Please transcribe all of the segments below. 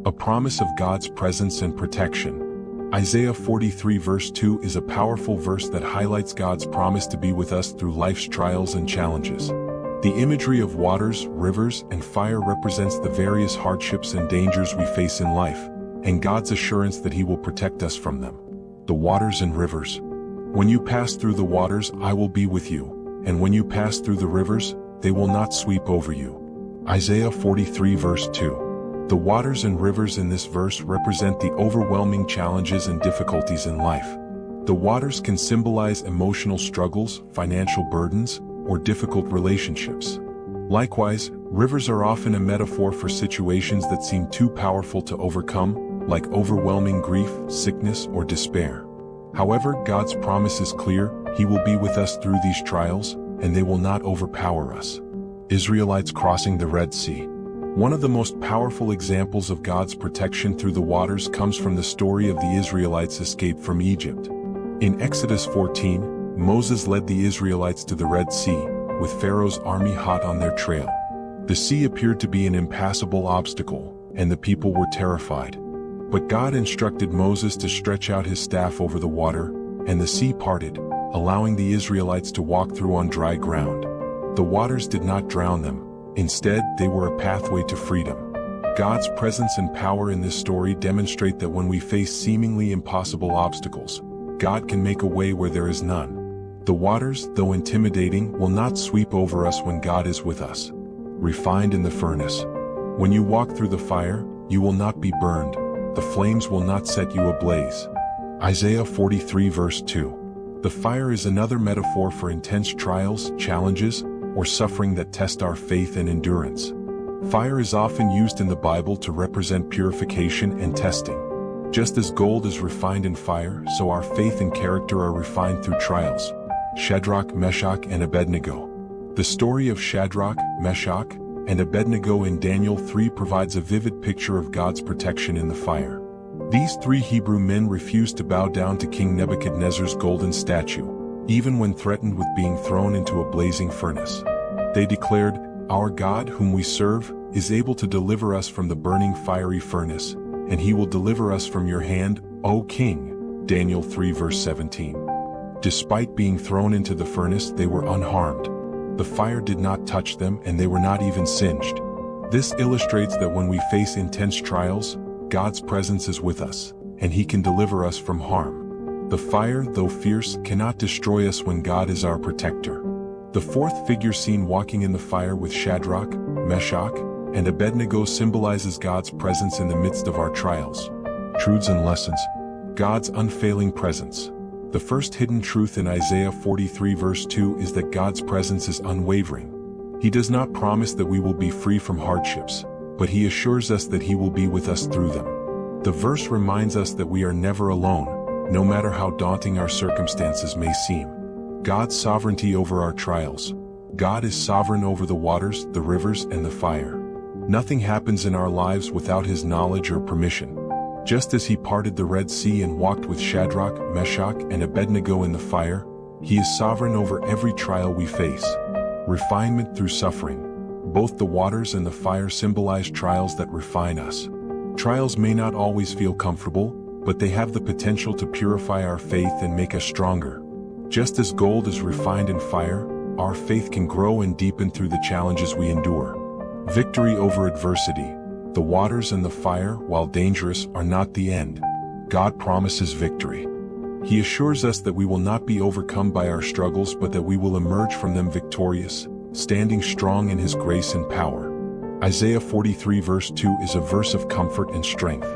A promise of God's presence and protection. Isaiah 43 verse 2 is a powerful verse that highlights God's promise to be with us through life's trials and challenges. The imagery of waters, rivers, and fire represents the various hardships and dangers we face in life, and God's assurance that He will protect us from them. The waters and rivers. When you pass through the waters, I will be with you, and when you pass through the rivers, they will not sweep over you. Isaiah 43 verse 2. The waters and rivers in this verse represent the overwhelming challenges and difficulties in life. The waters can symbolize emotional struggles, financial burdens, or difficult relationships. Likewise, rivers are often a metaphor for situations that seem too powerful to overcome, like overwhelming grief, sickness, or despair. However, God's promise is clear: He will be with us through these trials, and they will not overpower us. Israelites crossing the Red Sea. One of the most powerful examples of God's protection through the waters comes from the story of the Israelites' escape from Egypt. In Exodus 14, Moses led the Israelites to the Red Sea, with Pharaoh's army hot on their trail. The sea appeared to be an impassable obstacle, and the people were terrified. But God instructed Moses to stretch out his staff over the water, and the sea parted, allowing the Israelites to walk through on dry ground. The waters did not drown them. Instead, they were a pathway to freedom. God's presence and power in this story demonstrate that when we face seemingly impossible obstacles, God can make a way where there is none. The waters, though intimidating, will not sweep over us when God is with us. Refined in the furnace. When you walk through the fire, you will not be burned. The flames will not set you ablaze. Isaiah 43 verse 2. The fire is another metaphor for intense trials, challenges, or suffering that test our faith and endurance. Fire is often used in the Bible to represent purification and testing. Just as gold is refined in fire, so our faith and character are refined through trials. Shadrach, Meshach, and Abednego. The story of Shadrach, Meshach, and Abednego in Daniel 3 provides a vivid picture of God's protection in the fire. These three Hebrew men refused to bow down to King Nebuchadnezzar's golden statue, even when threatened with being thrown into a blazing furnace. They declared, "Our God, whom we serve, is able to deliver us from the burning fiery furnace, and He will deliver us from your hand, O King." Daniel 3 verse 17. Despite being thrown into the furnace, they were unharmed. The fire did not touch them, and they were not even singed. This illustrates that when we face intense trials, God's presence is with us, and He can deliver us from harm. The fire, though fierce, cannot destroy us when God is our protector. The fourth figure seen walking in the fire with Shadrach, Meshach, and Abednego symbolizes God's presence in the midst of our trials. Truths and lessons. God's unfailing presence. The first hidden truth in Isaiah 43 verse 2 is that God's presence is unwavering. He does not promise that we will be free from hardships, but He assures us that He will be with us through them. The verse reminds us that we are never alone, no matter how daunting our circumstances may seem. God's sovereignty over our trials. God is sovereign over the waters, the rivers, and the fire. Nothing happens in our lives without His knowledge or permission. Just as He parted the Red Sea and walked with Shadrach, Meshach, and Abednego in the fire, He is sovereign over every trial we face. Refinement through suffering. Both the waters and the fire symbolize trials that refine us. Trials may not always feel comfortable, but they have the potential to purify our faith and make us stronger. Just as gold is refined in fire, our faith can grow and deepen through the challenges we endure. Victory over adversity. The waters and the fire, while dangerous, are not the end. God promises victory. He assures us that we will not be overcome by our struggles, but that we will emerge from them victorious, standing strong in His grace and power. Isaiah 43 verse 2 is a verse of comfort and strength.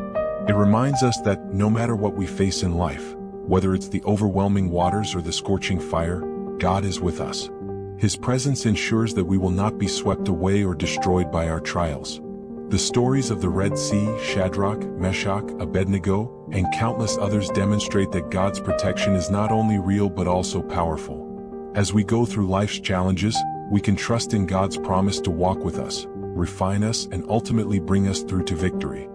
It reminds us that no matter what we face in life, whether it's the overwhelming waters or the scorching fire, God is with us. His presence ensures that we will not be swept away or destroyed by our trials. The stories of the Red Sea, Shadrach, Meshach, Abednego, and countless others demonstrate that God's protection is not only real but also powerful. As we go through life's challenges, we can trust in God's promise to walk with us, refine us, and ultimately bring us through to victory.